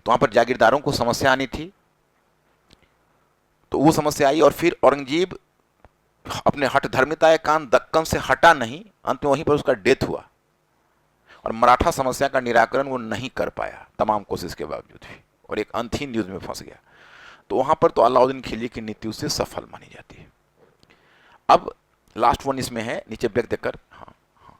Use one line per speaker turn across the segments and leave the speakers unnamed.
तो वहां पर जागीरदारों को समस्या आनी थी, तो वो समस्या आई। और फिर औरंगजेब अपने हठ धर्मिता के कारण दक्कन से हटा नहीं, अंत में वहीं पर उसका डेथ हुआ। और मराठा समस्या का निराकरण वो नहीं कर पाया तमाम कोशिश के बावजूद भी, और एक अंतहीन युद्ध में फंस गया। तो वहां पर तो अलाउद्दीन खिलजी की नीति उससे सफल मानी जाती है। अब लास्ट वन इसमें है, नीचे ब्रेक देकर, हाँ हाँ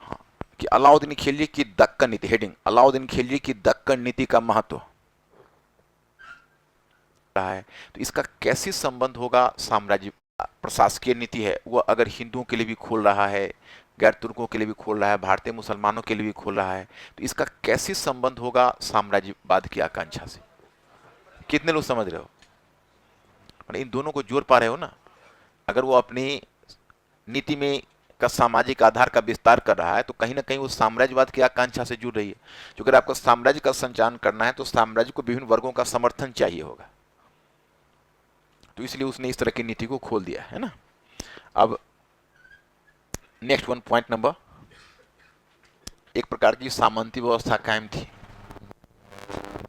हाँ, कि अलाउद्दीन खिलजी की दक्कन नीति, हेडिंग अलाउद्दीन खिलजी की दक्कन नीति का महत्व रहा है। तो इसका कैसे संबंध होगा साम्राज्य, प्रशासकीय नीति है वो अगर हिंदुओं के लिए भी खोल रहा है, गैर तुर्कों के लिए भी खोल रहा है, भारतीय मुसलमानों के लिए भी खोल रहा है, तो इसका कैसे संबंध होगा साम्राज्यवाद की आकांक्षा से? कितने लोग समझ रहे हो? इन दोनों को जोड़ पा रहे हो ना? अगर वो अपनी नीति में का सामाजिक आधार का विस्तार कर रहा है तो कहीं ना कहीं वो साम्राज्यवाद की आकांक्षा से जुड़ रही है। जो अगर आपको साम्राज्य का संचालन करना है तो साम्राज्य को विभिन्न वर्गों का समर्थन चाहिए होगा, तो इसलिए उसने इस तरह की नीति को खोल दिया है ना। अब नेक्स्ट वन, पॉइंट नंबर, एक प्रकार की सामंती व्यवस्था कायम थी।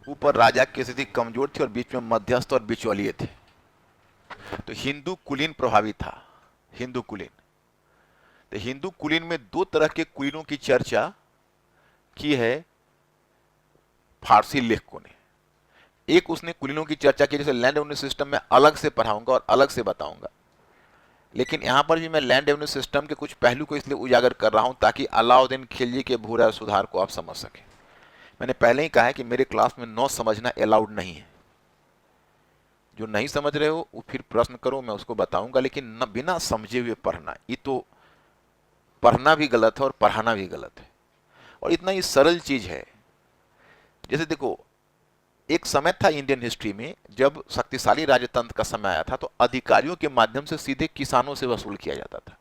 ऊपर राजा की स्थिति कमजोर थी और बीच में मध्यस्थ और बिचौलिए थे। तो हिंदू कुलीन प्रभावी था, हिंदू कुलीन। तो हिंदू कुलीन में दो तरह के कुलीनों की चर्चा की है फारसी लेखकों ने। एक उसने कुलीनों की चर्चा की, जैसे लैंड रेवेन्यू सिस्टम में अलग से पढ़ाऊंगा और अलग से बताऊंगा, लेकिन यहां पर भी मैं लैंड रेवेन्यू सिस्टम के कुछ पहलू को इसलिए उजागर कर रहा हूं ताकि अलाउद्दीन खिलजी के भू राजस्व सुधार को आप समझ सकें। मैंने पहले ही कहा है कि मेरे क्लास में नौ समझना अलाउड नहीं है। जो नहीं समझ रहे हो वो फिर प्रश्न करो, मैं उसको बताऊंगा, लेकिन न बिना समझे हुए पढ़ना, ये तो पढ़ना भी गलत है और पढ़ाना भी गलत है। और इतना ही सरल चीज है, जैसे देखो एक समय था इंडियन हिस्ट्री में जब शक्तिशाली राजतंत्र का समय आया था तो अधिकारियों के माध्यम से सीधे किसानों से वसूल किया जाता था।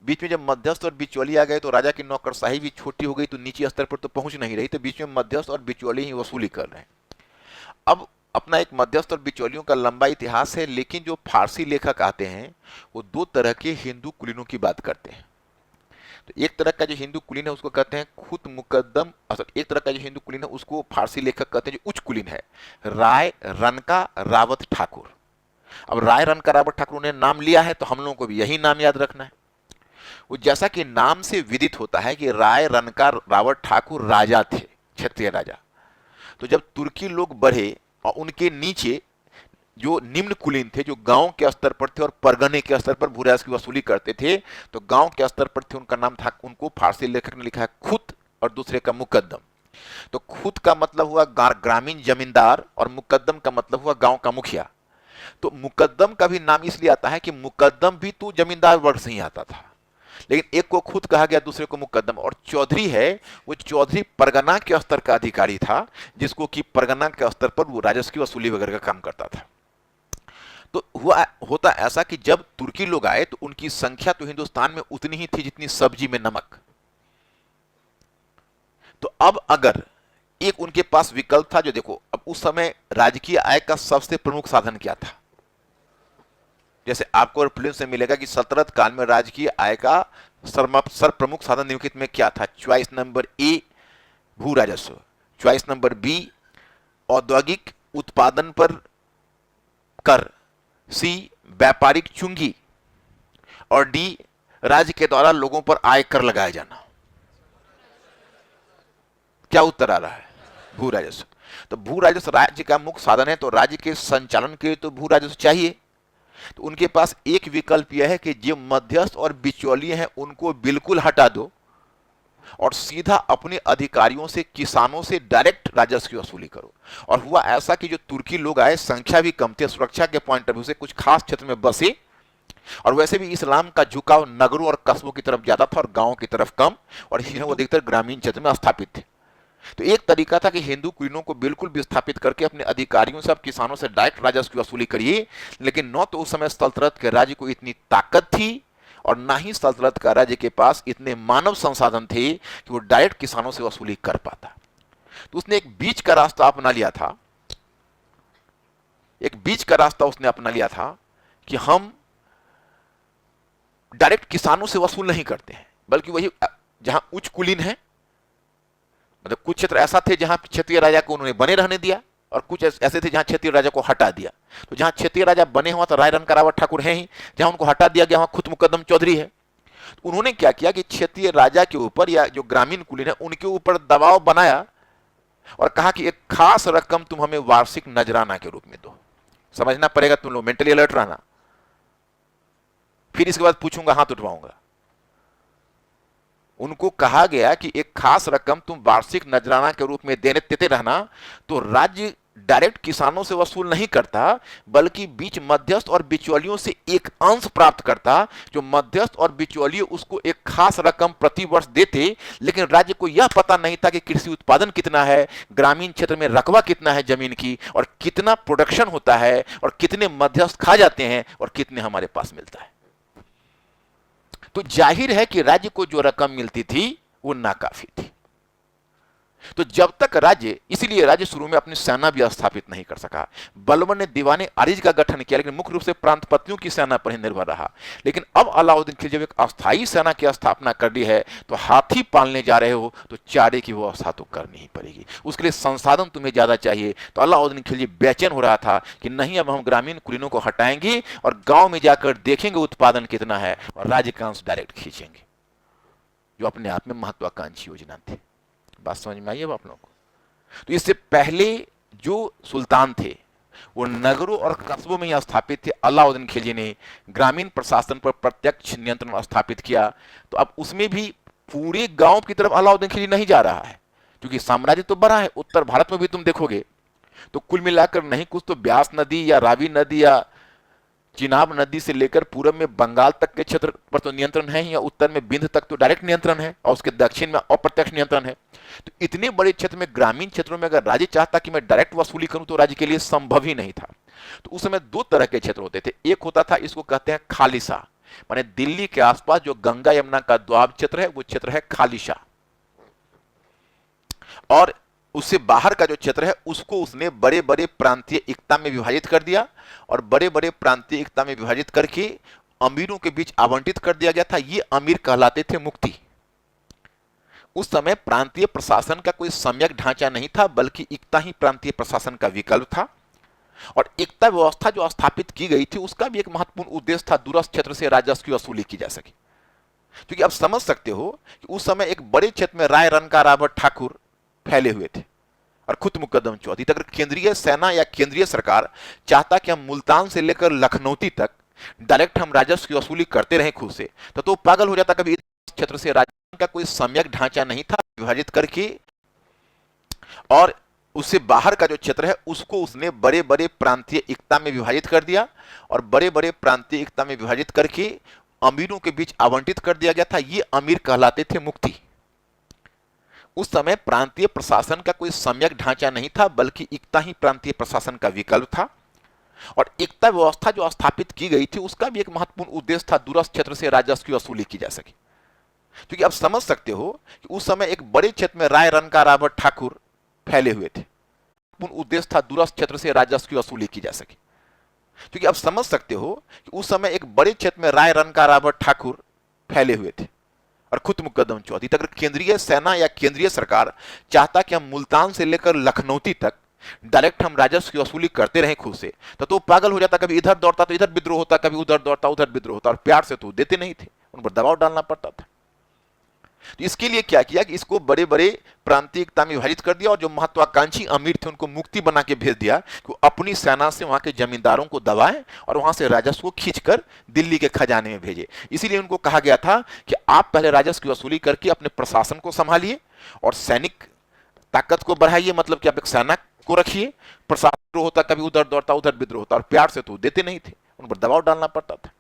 बीच में जब मध्यस्थ और बिचौलिए आ गए तो राजा की नौकरशाही भी छोटी हो गई, तो नीचे स्तर पर तो पहुंच नहीं रही, तो बीच में मध्यस्थ और बिचौलिए ही वसूली कर रहे हैं। अब अपना एक मध्यस्थ और बिचौलियों का लंबा इतिहास है, लेकिन जो फारसी लेखक आते हैं वो दो तरह के हिंदू कुलीनों की बात करते हैं। तो एक तरह का जो हिंदू कुलीन है उसको कहते हैं खुद मुकद्दम, एक तरह का जो हिंदू कुलीन है उसको फारसी लेखक कहते हैं जो उच्च कुलीन है, राय रनका रावत ठाकुर। अब राय रनका रावत ठाकुर ने नाम लिया है तो हम लोगों को भी यही नाम याद रखना है। वो जैसा कि नाम से विदित होता है कि राय रनका रावत ठाकुर राजा थे, क्षत्रिय राजा। तो जब तुर्की लोग बढ़े और उनके नीचे जो निम्न कुलीन थे, जो गांव के स्तर पर थे और परगने के स्तर पर भू राजस्व की वसूली करते थे, तो गांव के स्तर पर थे, उनका नाम था, उनको फारसी लेखक ने लिखा है खुद और दूसरे का मुकद्दम। तो खुद का मतलब हुआ ग्रामीण जमींदार और मुकद्दम का मतलब हुआ गांव का मुखिया। तो मुकद्दम का भी नाम इसलिए आता है कि मुकद्दम भी तो जमींदार वर्ग से ही आता था, लेकिन एक को खुद कहा गया, दूसरे को मुकद्दम। और चौधरी है, वो चौधरी परगना के स्तर का अधिकारी था, जिसको कि परगना के स्तर पर वो राजस्व की वसूली वगैरह का काम करता था। तो हुआ होता ऐसा कि जब तुर्की लोग आए तो उनकी संख्या तो हिंदुस्तान में उतनी ही थी जितनी सब्जी में नमक। तो अब अगर एक उनके पास विकल्प था, जो देखो अब उस समय राजकीय आय का सबसे प्रमुख साधन क्या था? जैसे आपको फिल्म से मिलेगा कि सल्तनत काल में राजकीय आय का सर्वप्रमुख साधन निम्नलिखित में क्या था? चॉइस नंबर ए भू राजस्व, चॉइस नंबर बी औद्योगिक उत्पादन पर कर, सी व्यापारिक चुंगी, और डी राज्य के द्वारा लोगों पर आय कर लगाया जाना। क्या उत्तर आ रहा है? भू राजस्व। तो भू राजस्व राज्य का मुख्य साधन है, तो राज्य के संचालन के लिए तो भू राजस्व चाहिए। तो उनके पास एक विकल्प यह है कि जो मध्यस्थ और बिचौलिए हैं उनको बिल्कुल हटा दो और सीधा अपने अधिकारियों से, किसानों से डायरेक्ट राजस्व की वसूली करो। और हुआ ऐसा कि जो तुर्की लोग आए, संख्या भी कम थी, सुरक्षा के पॉइंट ऑफ व्यू से कुछ खास क्षेत्र में बसे, और वैसे भी इस्लाम का झुकाव नगरों और कस्बों की तरफ ज्यादा था और गांवों की तरफ कम, और हिंदू अधिकतर ग्रामीण क्षेत्र में स्थापित थे। तो एक तरीका था कि हिंदू कुलीनों को बिल्कुल विस्थापित करके अपने अधिकारियों से, अब किसानों से डायरेक्ट राजस्व की वसूली करिए। लेकिन न तो उस समय सल्तनत के राज्य को इतनी ताकत थी और ना ही सल्तनत का राज्य के पास इतने मानव संसाधन थे कि वो डायरेक्ट किसानों से वसूली कर पाता। तो उसने एक बीच का रास्ता अपना लिया था, एक बीच का रास्ता उसने अपना लिया था कि हम डायरेक्ट किसानों से वसूल नहीं करते हैं, बल्कि वही जहां उच्च कुलीन है मतलब कुछ क्षेत्र ऐसा थे जहां क्षत्रिय राजा को उन्होंने बने रहने दिया, और कुछ ऐसे थे जहां क्षत्रिय राजा को हटा दिया। तो जहां क्षत्रिय राजा बने हुआ तो राय रनका रावत ठाकुर है ही, जहां उनको हटा दिया गया वहां खुद मुकदम चौधरी है। तो उन्होंने क्या किया कि क्षत्रिय राजा के ऊपर या जो ग्रामीण कुलीन है उनके ऊपर दबाव बनाया और कहा कि एक खास रकम तुम हमें वार्षिक नजराना के रूप में दो। समझना पड़ेगा, तुम लोग मेंटली अलर्ट रहना, फिर इसके बाद पूछूंगा हाथ उठवाऊंगा। उनको कहा गया कि एक खास रकम तुम वार्षिक नजराना के रूप में देते रहना। तो राज्य डायरेक्ट किसानों से वसूल नहीं करता, बल्कि बीच मध्यस्थ और बिचौलियों से एक अंश प्राप्त करता। जो मध्यस्थ और बिचौलिए उसको एक खास रकम प्रति वर्ष देते, लेकिन राज्य को यह पता नहीं था कि कृषि उत्पादन कितना है, ग्रामीण क्षेत्र में रकबा कितना है जमीन की, और कितना प्रोडक्शन होता है, और कितने मध्यस्थ खा जाते हैं, और कितने हमारे पास मिलता है। तो जाहिर है कि राज्य को जो रकम मिलती थी वो नाकाफी थी। तो जब तक राज्य, इसलिए राज्य शुरू में अपनी सेना भी स्थापित नहीं कर सका। बलबन ने दीवाने आरिज का गठन किया, लेकिन मुख्य रूप से प्रांतपतियों की सेना पर ही निर्भर रहा। लेकिन अब अलाउद्दीन खिलजी जब एक अस्थायी सेना की स्थापना कर ली है, तो हाथी पालने जा रहे हो तो चारे की व्यवस्था तो करनी ही पड़ेगी। उसके लिए संसाधन तुम्हें ज्यादा चाहिए। तो अलाउद्दीन खिलजी बेचैन हो रहा था कि नहीं, अब हम ग्रामीण कुलीनों को हटाएंगे और गांव में जाकर देखेंगे उत्पादन कितना है, और राज्य का अंश डायरेक्ट खींचेंगे, जो अपने आप में महत्वाकांक्षी योजना थी। बात समझ में आई है आप लोगों को? तो इससे पहले जो सुल्तान थे वो नगरों और कस्बों में ही स्थापित थे। अलाउद्दीन खिलजी ने ग्रामीण प्रशासन पर प्रत्यक्ष नियंत्रण स्थापित किया। तो अब उसमें भी पूरे गांव की तरफ अलाउद्दीन खिलजी नहीं जा रहा है, क्योंकि साम्राज्य तो बड़ा है। उत्तर भारत में भी तुम देखोगे तो कुल मिलाकर नहीं कुछ तो ब्यास नदी या रावी नदी या चिनाब नदी से लेकर पूरब में बंगाल तक के क्षेत्र पर तो नियंत्रण है ही, या उत्तर में बिंद तक तो डायरेक्ट नियंत्रण है, और उसके दक्षिण में अप्रत्यक्ष नियंत्रण है। तो इतने बड़े क्षेत्र में, ग्रामीण क्षेत्रों में अगर राज्य चाहता कि मैं डायरेक्ट वसूली करूं तो राज्य के लिए संभव ही नहीं था। तो उस समय दो तरह के क्षेत्र होते थे। एक होता था, इसको कहते हैं खालिसा, माने दिल्ली के आसपास जो गंगा यमुना का द्वाब क्षेत्र है वो क्षेत्र है खालिसा। और उससे बाहर का जो क्षेत्र है उसको उसने बड़े बड़े प्रांतीय एकता में विभाजित कर दिया, और बड़े बड़े प्रांतीय एकता में विभाजित करके अमीरों के बीच आवंटित कर दिया गया था। ये अमीर कहलाते थे मुक्ति। उस समय प्रांतीय प्रशासन का कोई सम्यक ढांचा नहीं था, बल्कि एकता ही प्रांतीय प्रशासन का विकल्प था। और एकता व्यवस्था जो स्थापित की गई थी उसका भी एक महत्वपूर्ण उद्देश्य था, दूरस्थ क्षेत्र से राजस्व की वसूली की जा सके। क्योंकि आप समझ सकते हो कि उस समय एक बड़े क्षेत्र में राय रनका रावत ठाकुर फैले हुए थे, और खुद मुकदम चौधरी। अगर केंद्रीय सेना या केंद्रीय सरकार चाहता कि हम मुल्तान से लेकर लखनऊ तक डायरेक्ट हम राजस्व की वसूली करते रहे खुद से, तो पागल हो जाता। कभी इस क्षेत्र से राजस्व का कोई सम्यक ढांचा नहीं था विभाजित करके, और उससे बाहर का जो क्षेत्र है उसको उसने बड़े बड़े प्रांतीय एकता में विभाजित कर दिया, और बड़े बड़े प्रांतीय एकता में विभाजित करके अमीरों के बीच आवंटित कर दिया गया था। ये अमीर कहलाते थे मुक्ति। उस समय प्रांतीय प्रशासन का कोई सम्यक ढांचा नहीं था, बल्कि एकता ही प्रांतीय प्रशासन का विकल्प था। और एकता व्यवस्था जो स्थापित की गई थी उसका भी एक महत्वपूर्ण उद्देश्य था, दूरस्थ क्षेत्र से राजस्व की वसूली की जा सके। क्योंकि आप समझ सकते हो कि उस समय एक बड़े क्षेत्र में राय रनका रावत ठाकुर फैले हुए थे। उद्देश्य था दूरस्थ क्षेत्र से राजस्व की वसूली की जा सके। क्योंकि आप समझ सकते हो कि उस समय एक बड़े क्षेत्र में राय रनका रावत ठाकुर फैले हुए थे, और खुद मुकदम चौधरी। अगर केंद्रीय सेना या केंद्रीय सरकार चाहता कि हम मुल्तान से लेकर लखनऊ तक डायरेक्ट हम राजस्व की वसूली करते रहे खुद से, तो पागल हो जाता। कभी इधर दौड़ता तो इधर विद्रोह होता, कभी उधर दौड़ता उधर विद्रोह होता, और प्यार से तो देते नहीं थे, उन पर दबाव डालना पड़ता था। तो इसके लिए क्या किया कि इसको बड़े बड़े प्रांतीय एकता में विभाजित कर दिया, और जो महत्वाकांक्षी अमीर थे उनको मुक्ति बना के भेज दिया कि अपनी सेना से वहां के जमींदारों को दबाएं और वहां से राजस्व को खींचकर दिल्ली के खजाने में भेजे। इसीलिए उनको कहा गया था कि आप पहले राजस्व की वसूली करके अपने प्रशासन को संभालिए और सैनिक ताकत को बढ़ाइए, मतलब कि आप एक सेना को रखिए। प्रशासन होता, कभी उधर दौड़ता उधर विद्रोह होता, और प्यार से तो देते नहीं थे, उन पर दबाव डालना पड़ता था।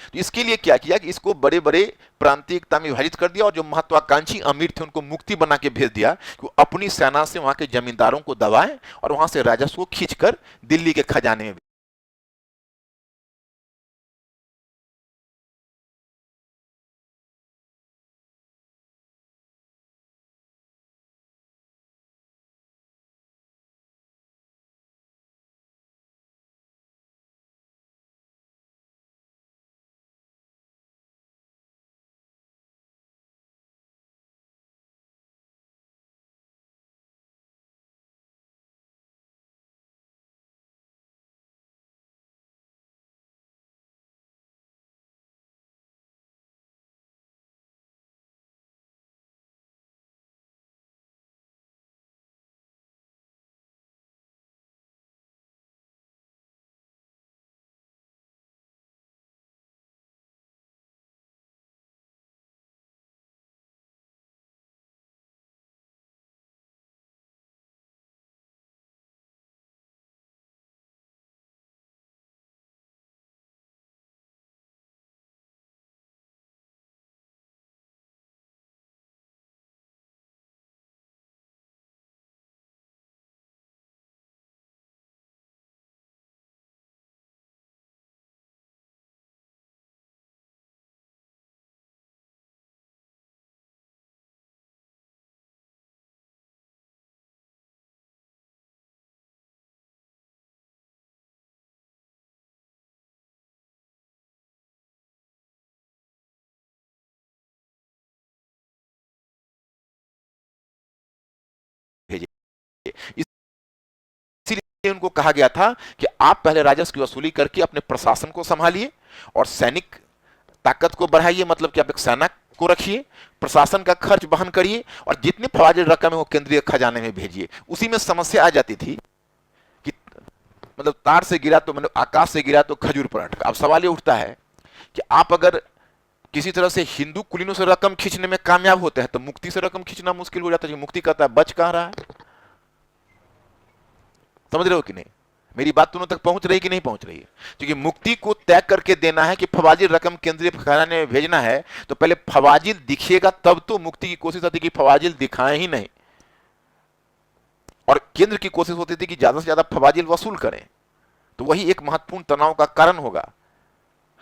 तो इसके लिए क्या किया कि इसको बड़े बड़े प्रांतीय एकता में विभाजित कर दिया, और जो महत्वाकांक्षी अमीर थे उनको मुक्ति बना के भेज दिया कि अपनी सेना से वहां के जमींदारों को दबाएं और वहां से राजस्व को खींचकर दिल्ली के खजाने में इसीलिए उनको कहा गया था कि आप पहले राजस्व की वसूली करके अपने प्रशासन को संभालिए और सैनिक ताकत को बढ़ाइए, मतलब कि आप एक सेना को रखिए, प्रशासन का खर्च वहन करिए और जितनी फवाजिल रकम है वो केंद्रीय खजाने में भेजिए। उसी में समस्या आ जाती थी कि मतलब तार से गिरा तो मतलब आकाश से गिरा तो खजूर पर अटका। अब सवाल ये उठता है कि आप अगर किसी तरह से हिंदू कुलीनों से रकम खींचने में कामयाब होते हैं तो मुक्ति से रकम खींचना मुश्किल हो जाता है। मुक्ति कहता है बच कहां रहा है, समझ रहे हो कि नहीं? मेरी बात तुम तक पहुंच रही कि नहीं पहुंच रही है? क्योंकि मुक्ति को तय करके देना है कि फवाजिल रकम केंद्रीय खजाने में भेजना है, तो पहले फवाजिल दिखेगा तब तो मुक्ति की कोशिश होती कि फवाजिल दिखाएं ही नहीं, और केंद्र की कोशिश होती थी कि ज्यादा से ज्यादा फवाजिल वसूल करें। तो वही एक महत्वपूर्ण तनाव का कारण होगा।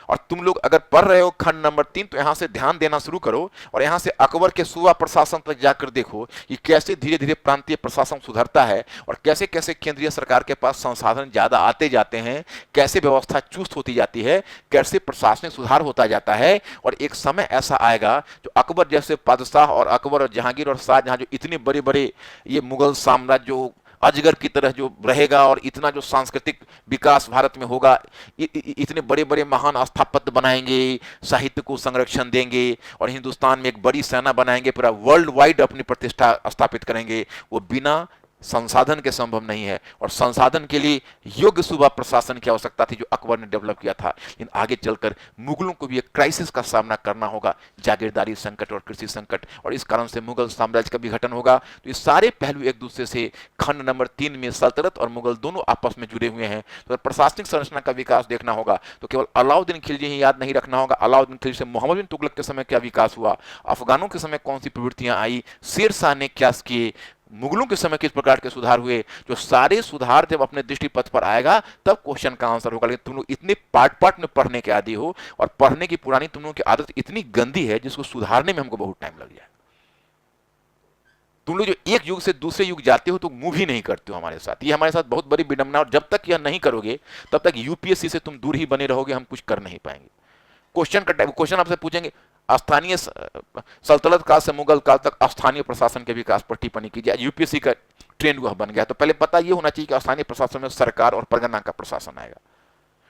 और तुम लोग अगर पढ़ रहे हो खंड नंबर 3 तो यहां से ध्यान देना शुरू करो और यहां से अकबर के सूबा प्रशासन तक जाकर देखो कि कैसे धीरे धीरे प्रांतीय प्रशासन सुधरता है और कैसे कैसे केंद्रीय सरकार के पास संसाधन ज्यादा आते जाते हैं, कैसे व्यवस्था चुस्त होती जाती है, कैसे प्रशासनिक सुधार होता जाता है। और एक समय ऐसा आएगा जो अकबर जैसे बादशाह और अकबर और जहांगीर और शाहजहां जो इतने बड़े बड़े ये मुगल साम्राज्य जो अजगर की तरह जो रहेगा और इतना जो सांस्कृतिक विकास भारत में होगा, इतने बड़े बड़े महान स्थापत्य बनाएंगे, साहित्य को संरक्षण देंगे और हिंदुस्तान में एक बड़ी सेना बनाएंगे, पूरा वर्ल्ड वाइड अपनी प्रतिष्ठा स्थापित करेंगे। वो बिना संसाधन के संभव नहीं है और संसाधन के लिए योग्य सूबा प्रशासन की आवश्यकता थी जो अकबर ने डेवलप किया था। लेकिन आगे चलकर मुगलों को भी एक क्राइसिस का सामना करना होगा, जागीरदारी संकट और कृषि संकट, और इस कारण से मुगल साम्राज्य का विघटन होगा। तो ये सारे पहलू एक दूसरे से खंड नंबर 3 में सल्तनत और मुगल दोनों आपस में जुड़े हुए हैं। तो प्रशासनिक संरचना का विकास देखना होगा तो केवल अलाउद्दीन खिलजी ही याद नहीं रखना होगा। अलाउद्दीन खिलजी से मोहम्मद बिन तुगलक के समय क्या विकास हुआ, अफगानों के समय कौन सी प्रवृत्तियां आई, शेर शाह ने क्या किए, मुगलों के समय किस प्रकार के सुधार हुए। जो सारे सुधार जब अपने दृष्टिपथ पर आएगा तब क्वेश्चन का आंसर होगा। लेकिन तुम लोग इतने पार्ट पार्ट में पढ़ने के आदी हो और पढ़ने की पुरानी तुम लोगों की आदत इतनी गंदी है जिसको सुधारने में हमको बहुत टाइम लग जाए। तुम लोग जो एक युग से दूसरे युग जाते हो तो मूव ही नहीं करते हो हमारे साथ। ये हमारे साथ बहुत बड़ी विडंबना, और जब तक यह नहीं करोगे तब तक यूपीएससी से तुम दूर ही बने रहोगे, हम कुछ कर नहीं पाएंगे। क्वेश्चन आपसे पूछेंगे स्थानीय सल्तनत काल से मुगल काल तक स्थानीय प्रशासन के विकास पर टिप्पणी कीजिए। यूपीएससी का ट्रेंड वह बन गया। तो पहले पता यह होना चाहिए कि स्थानीय प्रशासन में सरकार और परगना का प्रशासन आएगा,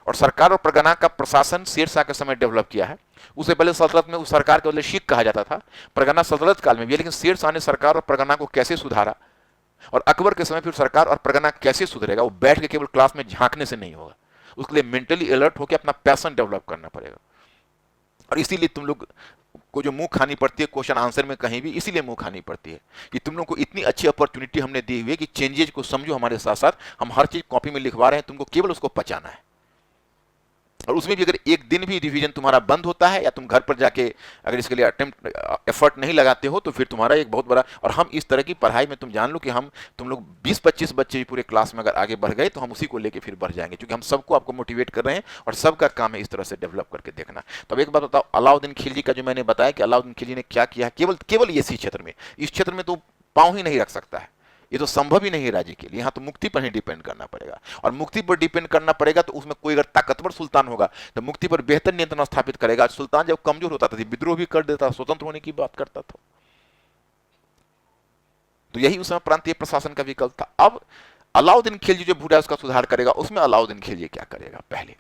और सरकार और परगना का प्रशासन शेर शाह के समय डेवलप किया है। उससे पहले सल्तनत में उस सरकार के बदले शिख कहा जाता था, परगना सल्तनत काल में भी। लेकिन शेर शाह ने सरकार और परगना को कैसे सुधारा, और अकबर के समय फिर सरकार और परगना कैसे सुधरेगा, वो बैठ के केवल क्लास में झांकने से नहीं होगा। उसके लिए मेंटली अलर्ट होकर अपना पैशन डेवलप करना पड़ेगा। और इसीलिए तुम लोग को जो मुंह खानी पड़ती है क्वेश्चन आंसर में कहीं भी, इसीलिए मुंह खानी पड़ती है कि तुम लोग को इतनी अच्छी अपॉर्चुनिटी हमने दी हुई है कि चेंजेज को समझो हमारे साथ साथ। हम हर चीज कॉपी में लिखवा रहे हैं, तुमको केवल उसको पचाना है। और उसमें भी अगर एक दिन भी रिवीजन तुम्हारा बंद होता है या तुम घर पर जाके अगर इसके लिए अटेम्प्ट एफर्ट नहीं लगाते हो तो फिर तुम्हारा एक बहुत बड़ा। और हम इस तरह की पढ़ाई में तुम जान लो कि हम तुम लोग 20-25 बच्चे भी पूरे क्लास में अगर आगे बढ़ गए तो हम उसी को लेके फिर बढ़ जाएंगे, क्योंकि हम सबको आपको मोटिवेट कर रहे हैं और सबका काम है इस तरह से डेवलप करके देखना। तो अब एक बात बताओ, अलाउद्दीन खिलजी का जो मैंने बताया कि अलाउद्दीन खिलजी ने क्या किया, केवल इसी क्षेत्र में, इस क्षेत्र में तो पांव ही नहीं रख सकता है, ये तो संभव ही नहीं है राज्य के लिए। यहाँ तो मुक्ति पर ही डिपेंड करना पड़ेगा, और मुक्ति पर डिपेंड करना पड़ेगा तो उसमें कोई अगर ताकतवर सुल्तान होगा तो मुक्ति पर बेहतर नियंत्रण स्थापित करेगा। सुल्तान जब कमजोर होता था विद्रोह भी कर देता, स्वतंत्र होने की बात करता था। तो यही उस समय प्रांतीय प्रशासन का विकल्प था। अब अलाउद्दीन खिलजी जो बूढ़ा उसका सुधार करेगा, उसमें अलाउद्दीन खिलजी क्या करेगा पहले,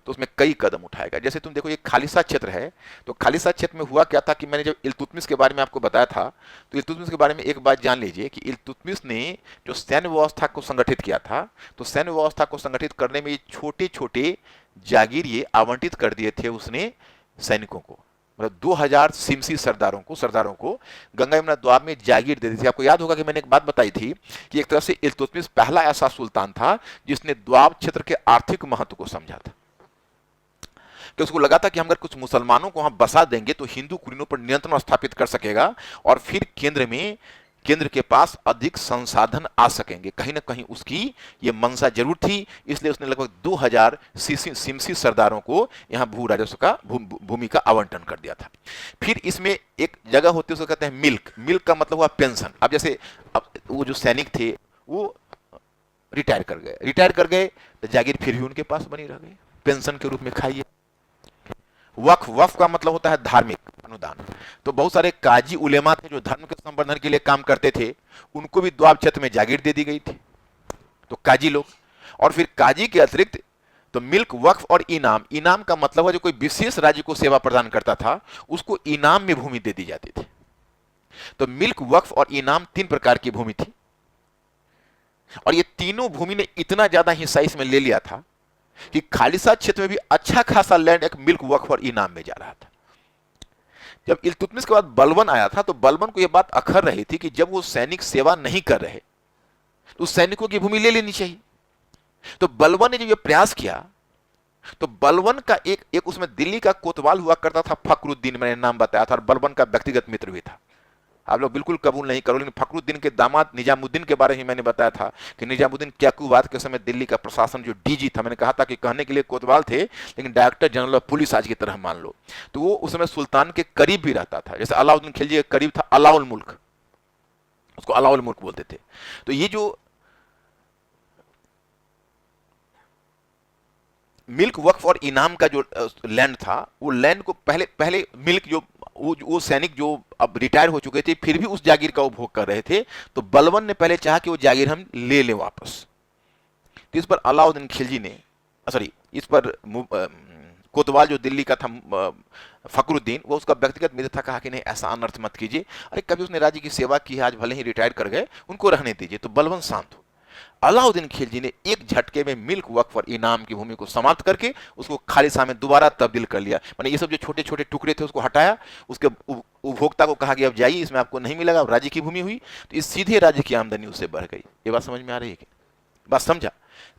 तो उसमें कई कदम उठाएगा। जैसे तुम देखो ये खालिसा क्षेत्र है, तो खालिसा क्षेत्र में हुआ क्या था कि मैंने जब इल्तुतमिश के बारे में आपको बताया था, तो इल्तुतमिश के बारे में एक बात जान लीजिए कि इल्तुतमिश ने जो सैन्य व्यवस्था को संगठित किया था, तो सैन्य व्यवस्था को संगठित करने में छोटे छोटे जागीर ये आवंटित कर दिए थे उसने सैनिकों को। मतलब 2000 सिमसी सरदारों को गंगा यमुना द्वार में जागीर दे दी थी। आपको याद होगा कि मैंने एक बात बताई थी कि एक तरह से इल्तुतमिश पहला ऐसा सुल्तान था जिसने द्वार क्षेत्र के आर्थिक महत्व को समझा था, कि उसको लगा था कि हम अगर कुछ मुसलमानों को वहां बसा देंगे तो हिंदू कुलीनों पर नियंत्रण स्थापित कर सकेगा और फिर केंद्र के पास अधिक संसाधन आ सकेंगे। कहीं ना कहीं उसकी ये मंशा जरूर थी, इसलिए उसने लगभग 2000 सिमसी सरदारों को यहाँ भू राजस्व का भूमि का आवंटन कर दिया था। फिर इसमें एक जगह होती है उसको कहते हैं मिल्क का मतलब हुआ पेंशन। अब जैसे अब वो जो सैनिक थे वो रिटायर कर गए तो जागीर फिर भी उनके पास बनी रह गई, पेंशन के रूप में खाइए। वक्फ का मतलब होता है धार्मिक, अनुदान। तो बहुत सारे काजी उलेमा थे जो धर्म के संवर्धन के लिए काम करते थे, उनको भी द्वाब क्षेत्र में जागीर दे दी गई थी, तो काजी लोग। और फिर काजी के अतिरिक्त तो मिल्क, वक्फ और इनाम, इनाम का मतलब है जो कोई विशेष राज्य को सेवा प्रदान करता था उसको इनाम में भूमि दे दी जाती थी। तो मिल्क, वक्फ और इनाम 3 प्रकार की भूमि थी, और ये तीनों भूमि ने इतना ज्यादा हिस्सा इसमें ले लिया था कि खालिसा क्षेत्र में भी अच्छा खासा लैंड एक मिल्क, वक्फ और इनाम में जा रहा था। जब इल्तुतमिश के बाद बलबन आया था तो बलबन को यह बात अखर रही थी कि जब वो सैनिक सेवा नहीं कर रहे तो उस सैनिकों की भूमि ले लेनी चाहिए। तो बलबन ने जब यह प्रयास किया तो बलबन का एक उसमें दिल्ली का कोतवाल हुआ करता था, फखरुद्दीन, मैंने नाम बताया था, और बलबन का व्यक्तिगत मित्र भी था। आप लोग बिल्कुल कबूल नहीं करो, लेकिन फखरुद्दीन के दामाद निजामुद्दीन के बारे में मैंने बताया था कि निजामुद्दीन क्याकुबाद के समय दिल्ली का प्रशासन जो डीजी था, मैंने कहा था कि कहने के लिए कोतवाल थे लेकिन डायरेक्टर जनरल ऑफ पुलिस आज की तरह मान लो। तो वो उस समय सुल्तान के करीब भी रहता था, जैसे अलाउद्दीन खिलजी के करीब था अलाउल मुल्क, उसको अलाउल मुल्क बोलते थे। तो ये जो मिल्क, वक्फ और इनाम का जो लैंड था, वो लैंड को पहले पहले मिल्क जो वो सैनिक जो अब रिटायर हो चुके थे फिर भी उस जागीर का उपभोग कर रहे थे, तो बलबन ने पहले चाहा कि वो जागीर हम ले लें वापस। तो इस पर अलाउद्दीन खिलजी ने, सॉरी, इस पर कोतवाल जो दिल्ली का था फखरुद्दीन, वो उसका व्यक्तिगत मित्र था, कहा कि नहीं ऐसा अनर्थ मत कीजिए, अरे कभी उसने राज्य की सेवा की है, आज भले ही रिटायर कर गए, उनको रहने दीजिए। तो बलबन शांत हो। अलाउद्दीन खिलजी ने एक झटके में मिल्क, वक्फ और इनाम की भूमि को समाप्त करके उसको खालिसा में दोबारा तब्दील कर लिया। माने ये सब जो छोटे छोटे टुकड़े थे उसको हटाया, उसके उपभोक्ता को कहा कि अब जाइए, इसमें आपको नहीं मिलेगा, अब राज्य की भूमि हुई, तो इस सीधे राज्य की आमदनी उससे बढ़ गई। ये बात समझ में आ रही है? बात समझा?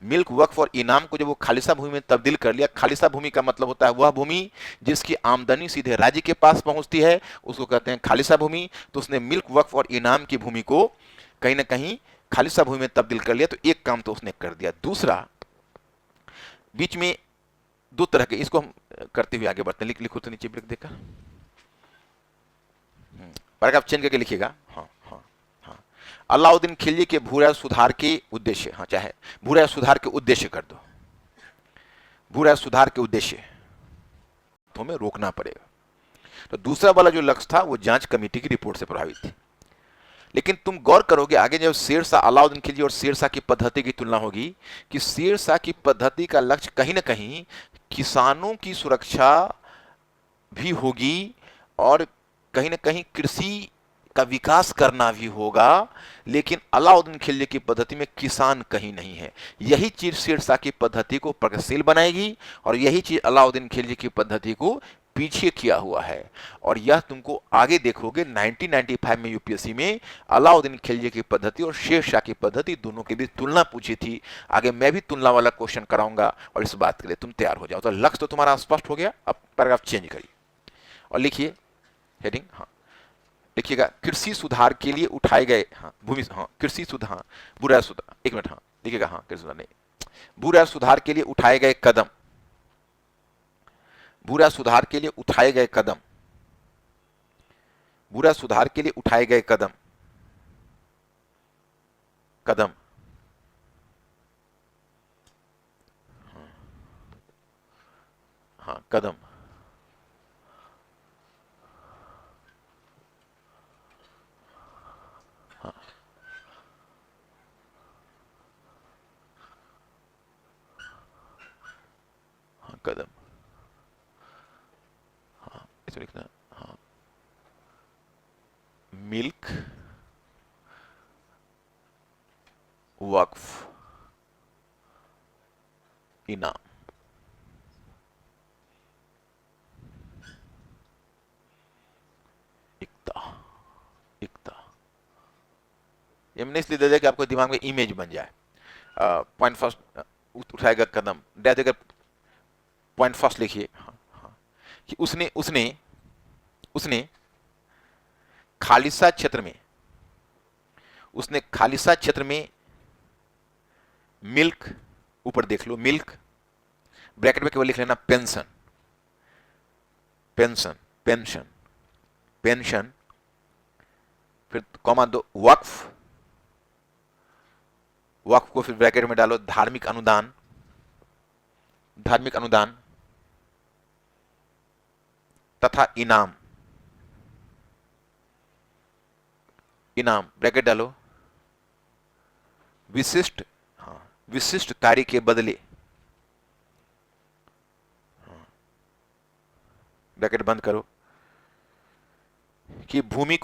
मिल्क, वक्फ और इनाम को जब वो खालिसा भूमि में तब्दील कर लिया, खालिसा भूमि का मतलब होता है वह भूमि जिसकी आमदनी सीधे राज्य के पास पहुंचती है, उसको कहते हैं खालिसा भूमि। तो उसने मिल्क, वक्फ और इनाम की भूमि को कहीं ना कहीं खालिसा भूमि में तब्दील कर लिया। तो एक काम तो उसने कर दिया। दूसरा, बीच में 2 तरह के, इसको हम करते हुए आगे बढ़ते हैं। लिखो तो नीचे ब्रेक देकर पैराग्राफ चेंज करके लिखिएगा। हाँ हाँ हाँ। अलाउद्दीन खिलजी के भूरा सुधार के उद्देश्य, हाँ चाहे भूरा सुधार के उद्देश्य कर दो, भूरा सुधार के उद्देश्य तो हमें रोकना पड़ेगा। तो दूसरा वाला जो लक्ष्य था वो जांच कमेटी की रिपोर्ट से प्रभावित थी। लेकिन तुम गौर करोगे आगे जब शेरशाह, अलाउद्दीन खिलजी और शेरशाह की पद्धति की तुलना होगी कि शेरशाह की पद्धति का लक्ष्य कहीं ना कहीं किसानों की सुरक्षा भी होगी और कहीं ना कहीं कृषि का विकास करना भी होगा, लेकिन अलाउद्दीन खिलजी की पद्धति में किसान कहीं नहीं है। यही चीज शेरशाह की पद्धति को प्रगतिशील बनाएगी और यही चीज अलाउद्दीन खिलजी की पद्धति को पीछे किया हुआ है। और यह तुमको आगे देखोगे 1995 में यूपीएससी में अलाउद्दीन खिलजी की पद्धति और शेरशाह की पद्धति दोनों के बीच तुलना पूछी थी। आगे मैं भी तुलना वाला क्वेश्चन कराऊंगा और इस बात के लिए तुम तैयार हो जाओ। तो लक्ष्य तो तुम्हारा स्पष्ट हो गया। अब पैराग्राफ चेंज करिए और लिखिए हेडिंग, हाँ लिखिएगा, कृषि सुधार के लिए उठाए गए, हाँ भूमि, हाँ कृषि सुधार, हाँ बुरा सुधार, एक मिनट, हाँ लिखिएगा, हाँ कृषि सुधार नहीं, बुरा सुधार के लिए उठाए गए कदम, बुरा सुधार के लिए उठाए गए कदम, बुरा सुधार के लिए उठाए गए कदम, कदम, हाँ कदम, हाँ हाँ कदम, हाँ इसमें लिखना, हाँ मिल्क, वक्फ, इनाम, इक्ता, इक्ता। ये मैंने इसलिए दे दिया कि आपको दिमाग में इमेज बन जाए। पॉइंट फर्स्ट उठाएगा कदम, दे देकर पॉइंट फर्स्ट लिखिए, हाँ हाँ, कि उसने उसने उसने खालिसा क्षेत्र में, उसने खालिसा क्षेत्र में मिल्क, ऊपर देख लो मिल्क, ब्रैकेट में केवल लिख लेना पेंशन, पेंशन, पेंशन, पेंशन, फिर कॉमा दो, वक्फ, वक्फ को फिर ब्रैकेट में डालो धार्मिक अनुदान, धार्मिक अनुदान तथा इनाम, इनाम ब्रैकेट डालो, विशिष्ट, हाँ विशिष्ट कार्य के बदले, ब्रैकेट बंद करो, कि भूमि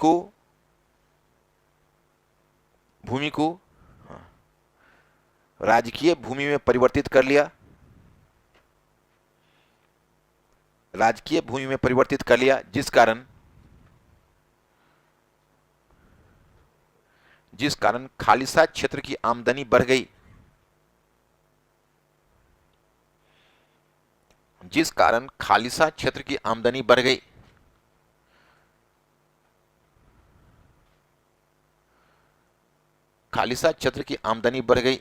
को राजकीय भूमि में परिवर्तित कर लिया, राजकीय भूमि में परिवर्तित कर लिया, जिस कारण खालिसा क्षेत्र की आमदनी बढ़ गई, जिस कारण खालिसा क्षेत्र की आमदनी बढ़ गई, खालिसा क्षेत्र की आमदनी बढ़ गई,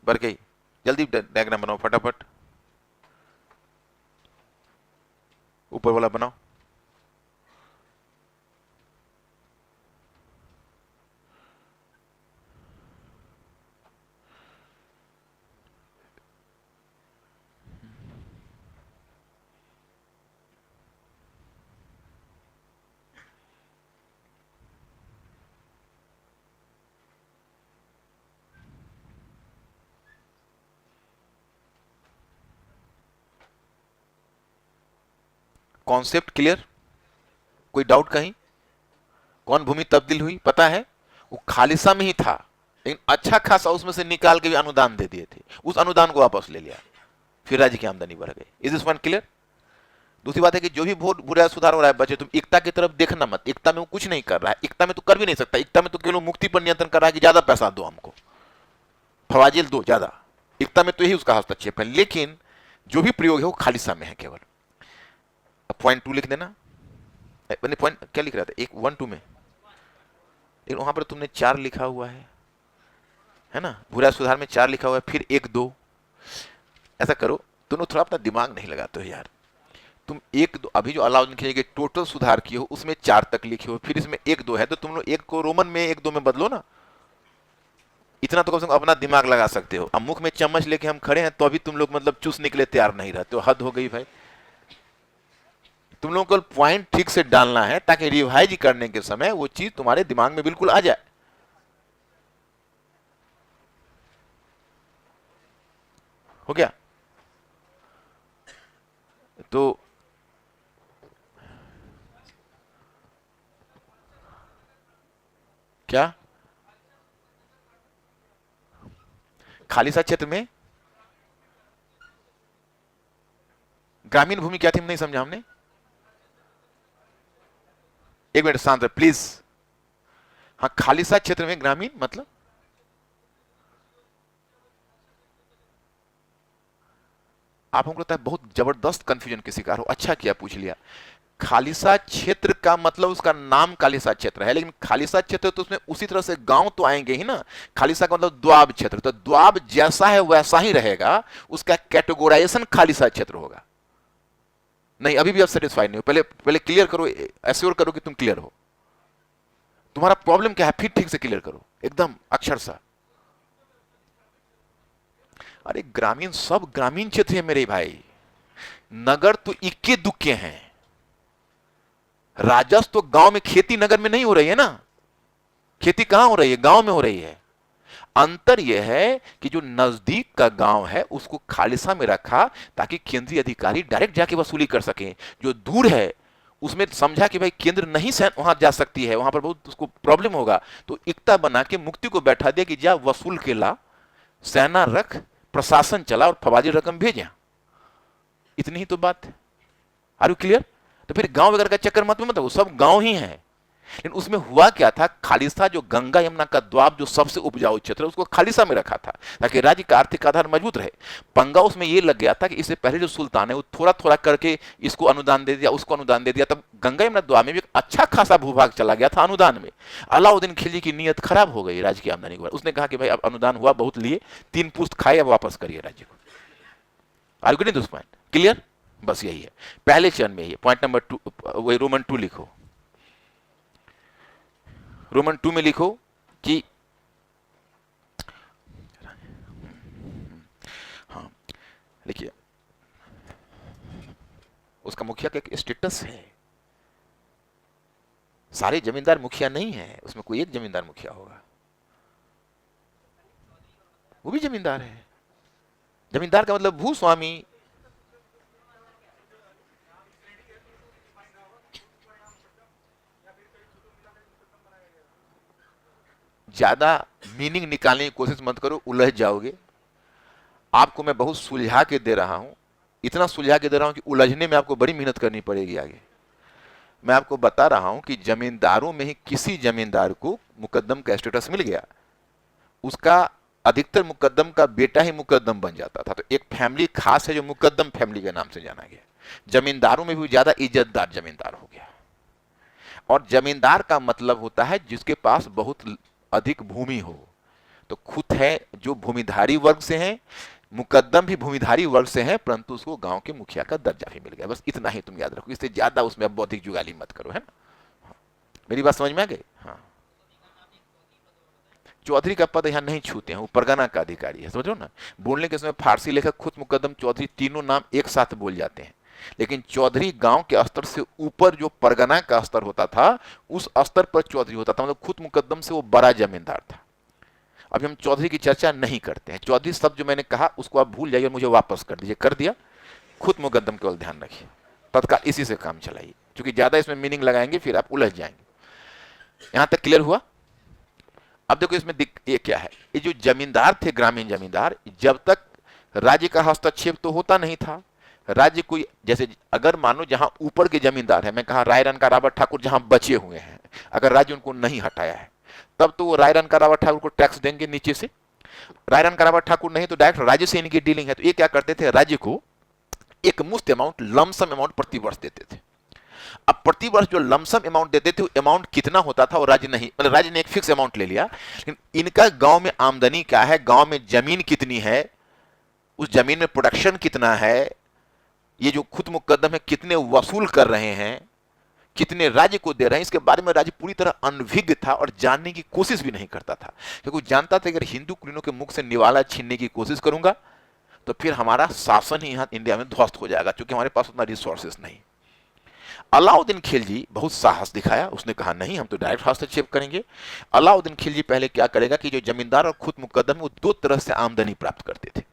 बढ़ गई। जल्दी डायग्राम बनाओ फटाफट, ऊपर वाला बनाओ। Concept clear? कोई डाउट कहीं? कौन भूमि तब्दील हुई पता है? वो खालिसा में ही था, लेकिन अच्छा खासा उसमें से निकाल के भी अनुदान दे दिए थे, उस अनुदान को वापस ले लिया, फिर राज्य की आमदनी बढ़ गई। Is this point clear? दूसरी बात है कि जो भी बहुत बुरा सुधार हो रहा है बच्चे, तुम एकता की तरफ देखना मत, एकता में वो कुछ नहीं कर रहा है, एकता में तो कर भी नहीं सकता, एकता में तो केवल मुक्ति पर नियंत्रण कर रहा है कि ज्यादा पैसा दो हमको, फवाजिल दो ज्यादा, एकता में तो यही उसका हस्तक्षेप है। लेकिन जो भी प्रयोग है वो खालिसा में है केवल। पॉइंट 2 लिख देना, मैंने पॉइंट क्या लिख रहा था, एक 1 2 में, लेकिन वहां पर तुमने 4 लिखा हुआ है ना, बुरा सुधार में 4 लिखा हुआ है, फिर 1 2। ऐसा करो, दोनों थोड़ा अपना दिमाग नहीं लगाते हो यार, तुम 1 2 अभी जो अलाउद्दीन खिलजी के टोटल सुधार किए हो उसमें 4 तक लिखे हो, फिर इसमें 1 2 है, तो तुम लोग 1 को रोमन में 1 2 में बदलो ना, इतना तो कम से कम अपना दिमाग लगा सकते हो। अब मुख में चम्मच लेके हम खड़े हैं तो अभी तुम लोग मतलब चूस निकले तैयार नहीं रहते हो, हद हो गई भाई। तुम लोगों को पॉइंट ठीक से डालना है ताकि रिवाइज करने के समय वो चीज तुम्हारे दिमाग में बिल्कुल आ जाए। हो गया? तो क्या खालिसा क्षेत्र में ग्रामीण भूमि क्या थी, नहीं समझा हमने। एक मिनट शांत प्लीज। हाँ, खालिसा क्षेत्र में ग्रामीण मतलब आप हमको लगता है बहुत जबरदस्त कंफ्यूजन के शिकार हो, अच्छा किया पूछ लिया। खालिसा क्षेत्र का मतलब उसका नाम खालिसा क्षेत्र है, लेकिन खालिसा क्षेत्र तो उसमें उसी तरह से गांव तो आएंगे ही ना। खालिसा का मतलब द्वाब क्षेत्र, तो द्वाब जैसा है वैसा ही रहेगा, उसका कैटेगोराइजेशन खालिसा क्षेत्र होगा। नहीं, अभी भी आप सेटिस्फाइड नहीं हो, पहले पहले क्लियर करो, एश्योर करो कि तुम क्लियर हो। तुम्हारा प्रॉब्लम क्या है, फिर ठीक से क्लियर करो एकदम अक्षर सा। अरे ग्रामीण सब ग्रामीण क्षेत्र है मेरे भाई, नगर तो इक्के दुक्के हैं। राजस्व तो गांव में, खेती नगर में नहीं हो रही है ना, खेती कहां हो रही है, गांव में हो रही है। अंतर यह है कि जो नजदीक का गांव है उसको खालिसा में रखा ताकि केंद्रीय अधिकारी डायरेक्ट जाके वसूली कर सकें। जो दूर है उसमें समझा कि भाई केंद्र नहीं वहां जा सकती है, वहां पर बहुत उसको प्रॉब्लम होगा, तो एकता बना के मुक्ति को बैठा दिया कि जा वसूल के ला, सेना रख, प्रशासन चला और फवाजी रकम भेजे। इतनी ही तो बात है। Are you clear? तो फिर गांव वगैरह का चक्कर मत में, मतलब वो सब गांव ही है। लेकिन उसमें हुआ क्या था, खालिसा जो गंगा यमुना का द्वाब जो सबसे उपजाऊ क्षेत्र है उसको खालिसा में रखा था ताकि राज्य का आर्थिक आधार मजबूत रहे। पंगा उसमें यह लग गया था कि इससे पहले जो सुल्तान है वो थोड़ा थोड़ा करके इसको अनुदान दे दिया, उसको अनुदान दे दिया, तब गंगा यमुना द्वाब में भी एक अच्छा खासा भूभाग चला गया था अनुदान में। अलाउद्दीन खिलजी की नीयत खराब हो गई राज्य की आमदनी के बाद, उसने कहा कि भाई अब अनुदान हुआ, बहुत लिए, 3 पुश्त खाए, अब वापस करिए राज्य को। Are you getting this point clear? बस यही है पहले चरण में, ये पॉइंट नंबर 2, वही रोमन 2 लिखो, रोमन 2 में लिखो कि देखिए उसका मुखिया का एक स्टेटस है, सारे जमींदार मुखिया नहीं है, उसमें कोई एक जमींदार मुखिया होगा, वो भी जमींदार है। जमींदार का मतलब भूस्वामी। ज्यादा मीनिंग निकालने की कोशिश मत करो, उलझ जाओगे। आपको मैं बहुत सुलझा के दे रहा हूं, इतना सुलझा के दे रहा हूं कि उलझने में आपको बड़ी मेहनत करनी पड़ेगी आगे। मैं आपको बता रहा हूं कि जमींदारों में ही किसी जमींदार को मुकद्दम का स्टेटस मिल गया, उसका अधिकतर मुकद्दम का बेटा ही मुकद्दम बन जाता था। तो एक फैमिली खास है जो मुकद्दम फैमिली के नाम से जाना गया। जमींदारों में भी ज्यादा इज्जतदार जमींदार हो गया। और जमींदार का मतलब होता है जिसके पास बहुत अधिक भूमि हो। तो खुद है जो भूमिधारी वर्ग से है, मुकद्दम भी भूमिधारी वर्ग से है, परंतु उसको गांव के मुखिया का दर्जा भी मिल गया। बस इतना ही तुम याद रखो, इससे ज्यादा उसमें अब बौद्धिक जुगाली मत करो, है ना। मेरी बात समझ में आ गई? हाँ, चौधरी का पद यहाँ नहीं छूते हैं, वो परगना का अधिकारी है, समझो ना। बोलने के समय फारसी लेखक खुद मुकद्दम चौधरी तीनों नाम एक साथ बोल जाते हैं, लेकिन चौधरी गांव के स्तर से ऊपर जो परगना का स्तर होता था उस स्तर पर चौधरी होता था, मतलब खुद मुकद्दम से वो बड़ा जमींदार था। अभी हम चौधरी की चर्चा नहीं करते हैं। चौधरी शब्द जो मैंने कहा उसको आप भूल जाइए और मुझे वापस कर दीजिए। कर दिया। खुद मुकद्दम केवल ध्यान रखिए, तत्काल इसी से काम चलाइए, क्योंकि ज्यादा इसमें मीनिंग लगाएंगे फिर आप उलझ जाएंगे। यहां तक क्लियर हुआ? अब देखो इसमें ये क्या है, ये जो जमींदार थे, ग्रामीण जमींदार, जब तक राज्य का हस्तक्षेप तो होता नहीं था। राज्य कोई, जैसे अगर मानो जहां ऊपर के जमींदार है, मैं कहा राय रनका ठाकुर जहां बचे हुए हैं, अगर राज्य उनको नहीं हटाया है तब तो वो राय रनका ठाकुर को टैक्स देंगे नीचे से। राय रनका ठाकुर नहीं तो डायरेक्ट राज्य से इनकी डीलिंग है। तो ये क्या करते थे, राज्य को एक मुफ्त अमाउंट, लमसम अमाउंट प्रति वर्ष देते थे। अब प्रति वर्ष जो लमसम अमाउंट देते थे, अमाउंट कितना होता था वो राज्य नहीं, मतलब राज्य ने एक फिक्स अमाउंट ले लिया, लेकिन इनका गांव में आमदनी क्या है, गांव में जमीन कितनी है, उस जमीन में प्रोडक्शन कितना है, ये जो खुद मुकद्दम है कितने वसूल कर रहे हैं, कितने राज्य को दे रहे हैं, इसके बारे में राज्य पूरी तरह अनभिज्ञ था और जानने की कोशिश भी नहीं करता था। क्योंकि जानता था अगर हिंदू कुलीनों के मुख से निवाला छीनने की कोशिश करूंगा तो फिर हमारा शासन ही यहां इंडिया में ध्वस्त हो जाएगा, क्योंकि हमारे पास उतना रिसोर्सेस नहीं। अलाउद्दीन खिलजी बहुत साहस दिखाया, उसने कहा नहीं हम तो डायरेक्ट हस्तक्षेप करेंगे। अलाउद्दीन खिलजी पहले क्या करेगा कि जो जमींदार और खुद मुकद्दम वो दो तरह से आमदनी प्राप्त करते थे।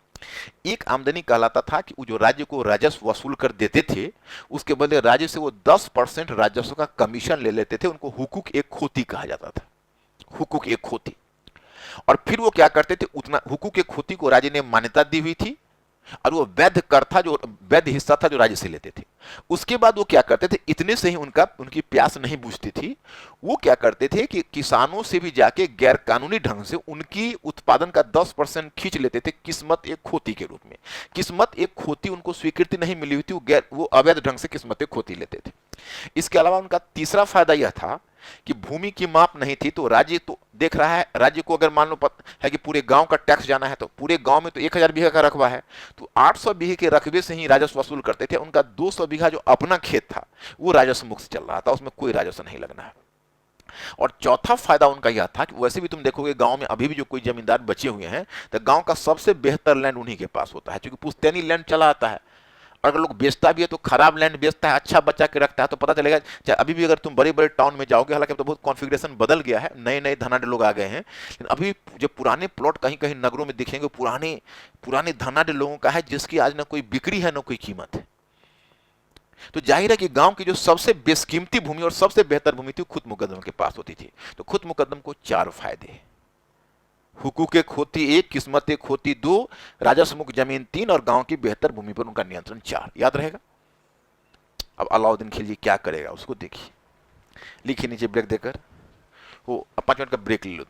एक आमदनी कहलाता था कि वो जो राज्य को राजस्व वसूल कर देते थे उसके बदले राज्य से वो 10% राजस्व का कमीशन ले लेते थे, उनको हुकूक एक खोती कहा जाता था, हुकूक एक खोती। और फिर वो क्या करते थे, उतना हुकूक एक खोती को राज्य ने मान्यता दी हुई थी और वो वैध कर था, जो वैध हिस्सा था जो राज्य से लेते थे। उसके बाद वो क्या करते थे, इतने से ही उनकी प्यास नहीं बुझती थी, वो क्या करते थे कि किसानों से भी जाके गैर कानूनी ढंग से उनकी उत्पादन का 10% खींच लेते थे, किस्मत एक खोती के रूप में। किस्मत एक खोती उनको स्वीकृति नहीं मिली हुई थी, वो अवैध ढंग से किस्मत एक खोती लेते थे। इसके अलावा उनका तीसरा फायदा यह था कि भूमि की माप नहीं थी, तो राज्य तो देख रहा है, राज्य को अगर मान लो है कि पूरे गांव का टैक्स जाना है, तो पूरे गांव में तो 1000 बीघा का रकबा है, तो 800 बीघे के रकबे से ही राजस्व वसूल करते थे। उनका 200 बीघा जो अपना खेत था वो राजस्व मुक्त चल रहा था, उसमें कोई राजस्व नहीं लगना है। और चौथा फायदा उनका यह था कि वैसे भी तुम देखोगे गांव में अभी भी जो कोई जमींदार बचे हुए हैं तो गांव का सबसे बेहतर लैंड उन्हीं के पास होता है, क्योंकि पुश्तैनी लैंड चला आता है। अगर लोग बेचता भी है तो खराब लैंड बेचता है, अच्छा बचा के रखता है, तो पता चलेगा। चाहे अभी भी अगर तुम बड़े बड़े टाउन में जाओगे, हालांकि अब तो बहुत कॉन्फ़िगरेशन बदल गया है, नए नए धनाढ़ लोग आ गए हैं, लेकिन अभी जो पुराने प्लॉट कहीं कहीं नगरों में दिखेंगे, पुराने पुराने धनाढ़ लोगों का है, जिसकी आज ना कोई बिक्री है ना कोई कीमत है। तो जाहिर है कि गांव की जो सबसे बेशकीमती भूमि और सबसे बेहतर भूमि थी खुद मुकद्दम के पास होती थी। तो खुद मुकद्दम को 4 फायदे, हुकूक खोती 1, किस्मत खोती 2, राजस्व मुक्त जमीन 3 और गांव की बेहतर भूमि पर उनका नियंत्रण 4। याद रहेगा। अब अलाउद्दीन खिलजी क्या करेगा उसको देखिए, लिखिए नीचे ब्रेक देकर। वो 5 मिनट का ब्रेक ले लो।